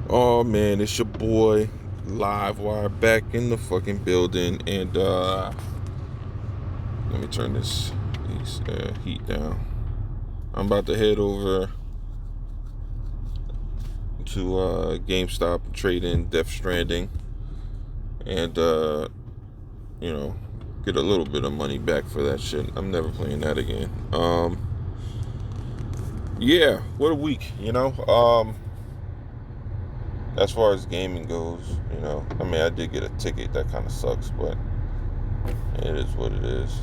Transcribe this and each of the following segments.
Oh man, it's your boy Livewire back in the fucking building, and let me turn this heat down. I'm about to head over to GameStop and trade in Death Stranding, and you know, get a little bit of money back for that shit. I'm never playing that again. Yeah, what a week, As far as gaming goes, I mean, I did get a ticket. That kind of sucks, but it is what it is.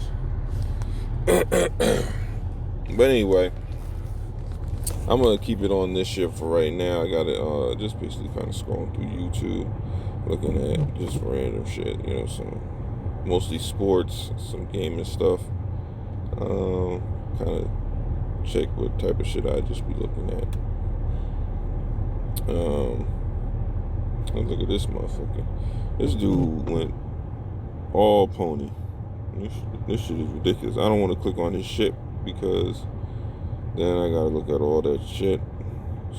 But anyway, I'm gonna keep it on this shit for right now. I got it just basically kind of scrolling through YouTube, looking at just random shit, some mostly sports, some gaming stuff. Kind of check what type of shit I'd just be looking at. Look at this motherfucker. This dude went all pony. This shit is ridiculous. I don't want to click on his shit because then I gotta look at all that shit.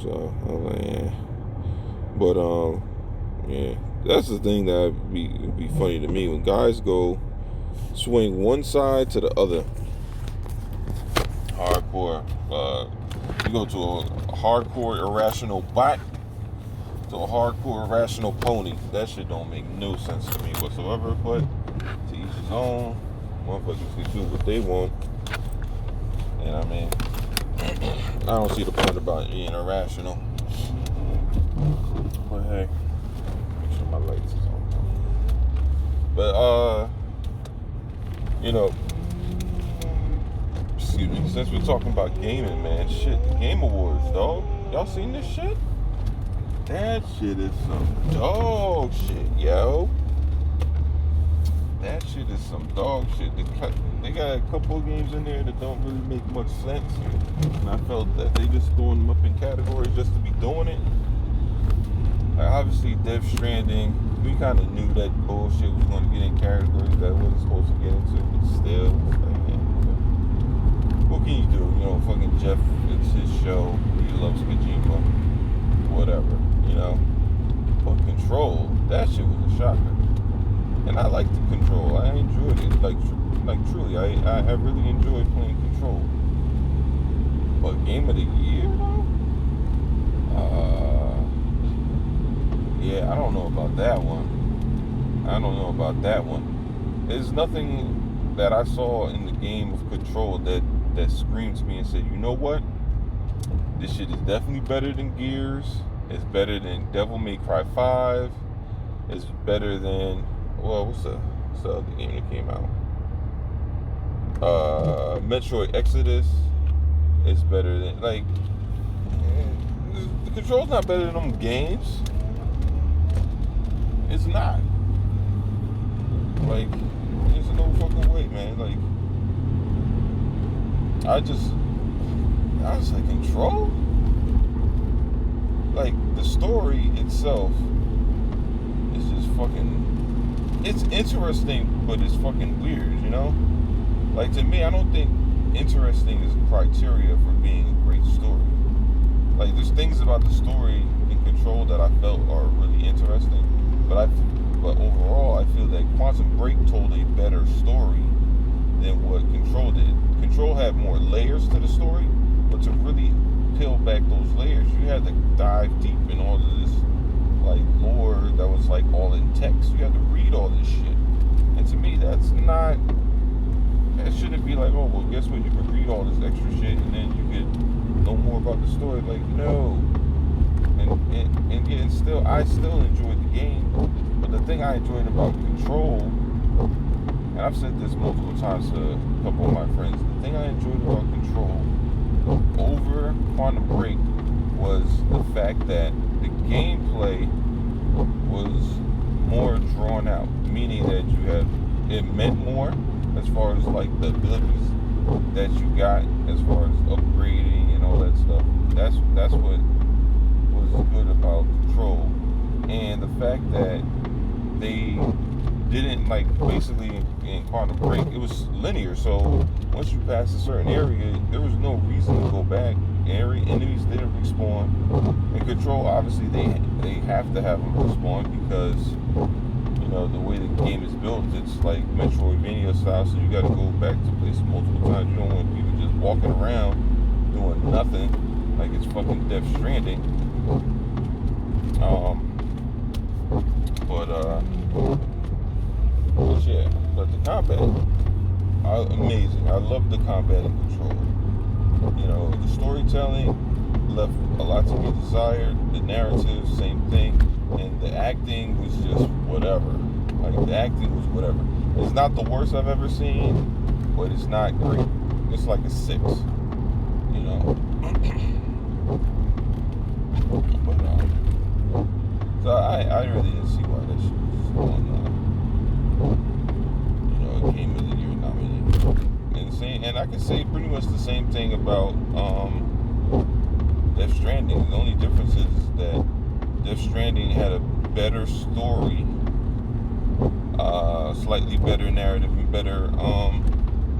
So I'm like, yeah. But yeah, that's the thing that would be funny to me when guys go swing one side to the other. Hardcore. You go to a hardcore irrational bot to a hardcore irrational pony. That shit don't make no sense to me whatsoever. But to each his own. Motherfuckers can do what they want. And I mean, I don't see the point about being irrational. But hey, make sure my lights is on. But excuse me, since we're talking about gaming, man, shit, the Game Awards, dog. Y'all seen this shit? That shit is some dog shit, yo. That shit is some dog shit. They got a couple of games in there that don't really make much sense. And I felt that they just throwing them up in categories just to be doing it. Like obviously, Death Stranding, we kind of knew that bullshit was going to get in categories that it wasn't supposed to get into, but still, like, what can you do? Fucking Jeff, it's his show. He loves Kojima. Whatever, But Control, that shit was a shocker. And I liked the Control. I enjoyed it. Like truly, I really enjoyed playing Control. But Game of the Year, though? Yeah, I don't know about that one. There's nothing that I saw in the game of Control that screamed to me and said, you know what? This shit is definitely better than Gears. It's better than Devil May Cry 5. It's better than, what's the other game that came out? Metroid Exodus. It's better than, the Control's not better than them games. It's not. There's no fucking way, man. I was like, Control? The story itself is just fucking, it's interesting, but it's fucking weird, to me, I don't think interesting is a criteria for being a great story. There's things about the story in Control that I felt are really interesting, but overall, I feel that Quantum Break told a better story than what Control did. Control had more layers to the story, but to really peel back those layers, you had to dive deep in all of this lore that was all in text. You had to read all this shit, and to me, that shouldn't be oh, well, guess what, you could read all this extra shit and then you could know more about the story. No. And still, I still enjoyed the game, but the thing I enjoyed about Control, and I've said this multiple times to a couple of my friends, the thing I enjoyed about Control over Quantum Break was the fact that the gameplay was more drawn out, meaning that it meant more as far as the abilities that you got as far as upgrading and all that stuff. That's what was good about Control, and the fact that they didn't basically in Quantum Break, it was linear. So once you passed a certain area, there was no reason to go back enemies didn't respawn. In Control, obviously they have to have them respawn because the way the game is built, it's like Metroidvania style, so you got to go back to places multiple times. You don't want people just walking around doing nothing like it's fucking Death Stranding. But yeah, but the combat, amazing. I love the combat in Control. The storytelling left a lot to be desired. The narrative, same thing. And the acting was just whatever. Like, the acting was whatever. It's not the worst I've ever seen, but it's not great. It's like a 6. But, so I really didn't see why that shit was on, Game of the Year nominee. And I can say pretty much the same thing about Death Stranding. The only difference is that Death Stranding had a better story, slightly better narrative, and better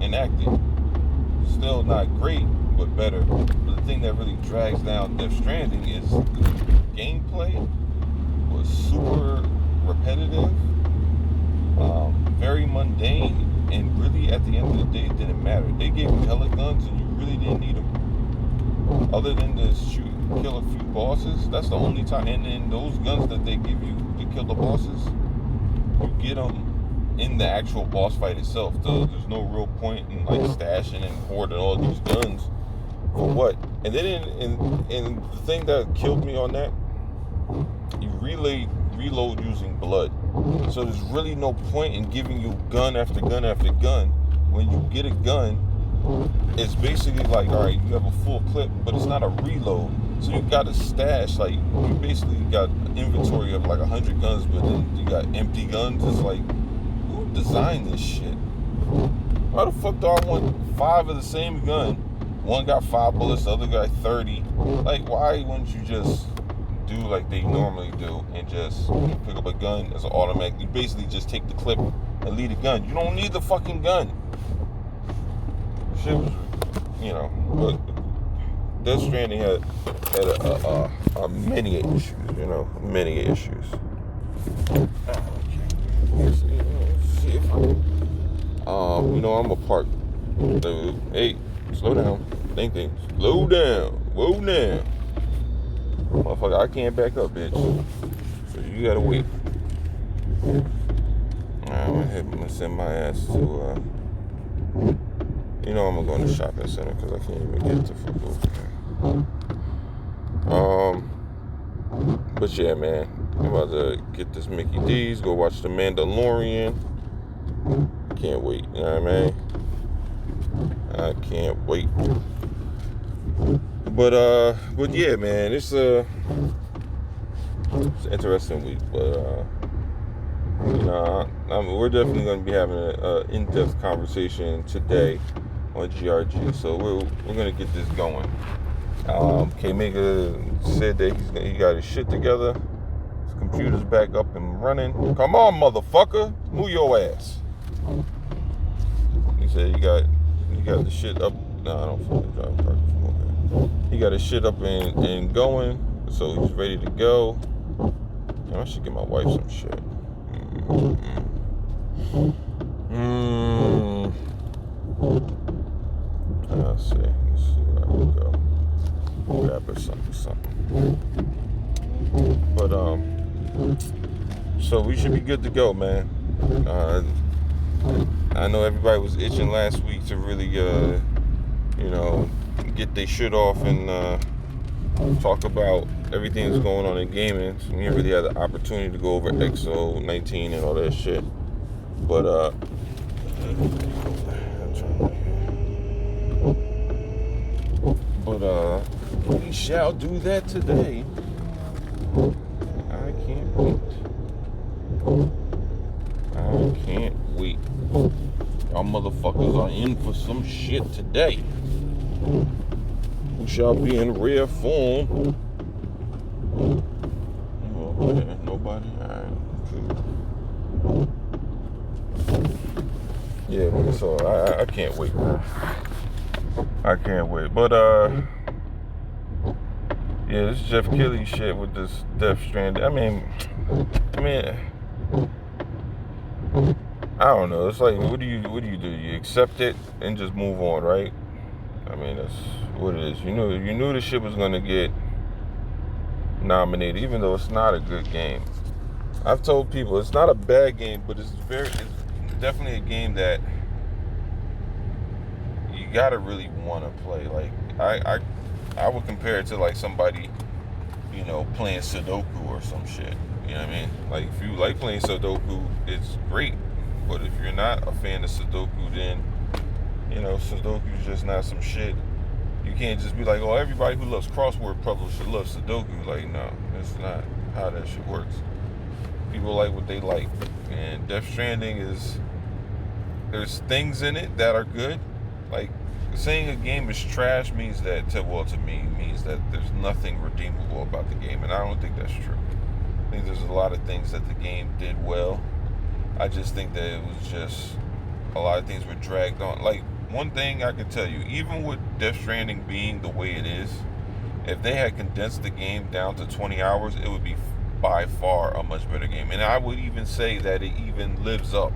enacting. Still not great, but better. But the thing that really drags down Death Stranding is the gameplay was super repetitive, very mundane, and really at the end of the day it didn't matter. They gave you hella guns and you really didn't need them. Other than to kill a few bosses, that's the only time. And then those guns that they give you to kill the bosses, you get them in the actual boss fight itself. There's no real point in like stashing and hoarding all these guns for what? And then and the thing that killed me on that, you reload using blood. So there's really no point in giving you gun after gun after gun. When you get a gun, it's basically like, all right, you have a full clip, but it's not a reload. So you got to stash, like, you basically got an inventory of like 100 guns, but then you got empty guns. It's like, who designed this shit? Why the fuck do I want 5 of the same gun? One got 5 bullets, the other got 30. Like, why wouldn't you just do like they normally do and just pick up a gun as an automatic? You basically just take the clip and leave the gun. You don't need the fucking gun. Shit was, but Death Stranding had many issues, many issues. Let's see if I'm a park. Hey, slow down. Think. Slow down. Whoa now. Motherfucker, I can't back up, bitch. So you gotta wait. I'm gonna send my ass to, I'm gonna go in the shopping center because I can't even get the fuck over there. But yeah, man, I'm about to get this Mickey D's, go watch The Mandalorian. Can't wait, you know what I mean? I can't wait. But yeah, man, it's an interesting week. But we're definitely going to be having an in-depth conversation today on GRG. So we're going to get this going. K-Mega said that he got his shit together. His computer's back up and running. Come on, motherfucker, move your ass. He said he got the shit up. No, I don't fucking drive park. He got his shit up and going, so he's ready to go. I should get my wife some shit. Let's see where I can go. Grab her something. But so we should be good to go, man. I know everybody was itching last week to really get their shit off and talk about everything that's going on in gaming. So we didn't really have the opportunity to go over XO 19 and all that shit. But we shall do that today. I can't wait. Y'all motherfuckers are in for some shit today. We shall be in rare form. Nobody? Alright, cool. Yeah, so I can't wait. I can't wait. But Yeah, this Jeff Keighley shit with this Death Stranding. I mean, I don't know. It's like, what do you do? You accept it and just move on, right? I mean, that's what it is. You knew the shit was gonna get nominated, even though it's not a good game. I've told people it's not a bad game, but it's definitely a game that you gotta really want to play. Like I would compare it to like somebody, playing Sudoku or some shit. You know what I mean? Like if you like playing Sudoku, it's great. But if you're not a fan of Sudoku, then Sudoku's just not some shit. You can't just be like, oh, everybody who loves crossword puzzles should love Sudoku. Like, no, that's not how that shit works. People like what they like. And Death Stranding there's things in it that are good. Like, saying a game is trash means to me, means that there's nothing redeemable about the game. And I don't think that's true. I think there's a lot of things that the game did well. I just think that it was just a lot of things were dragged on. Like, one thing I can tell you, even with Death Stranding being the way it is, if they had condensed the game down to 20 hours, it would be by far a much better game. And I would even say that it even lives up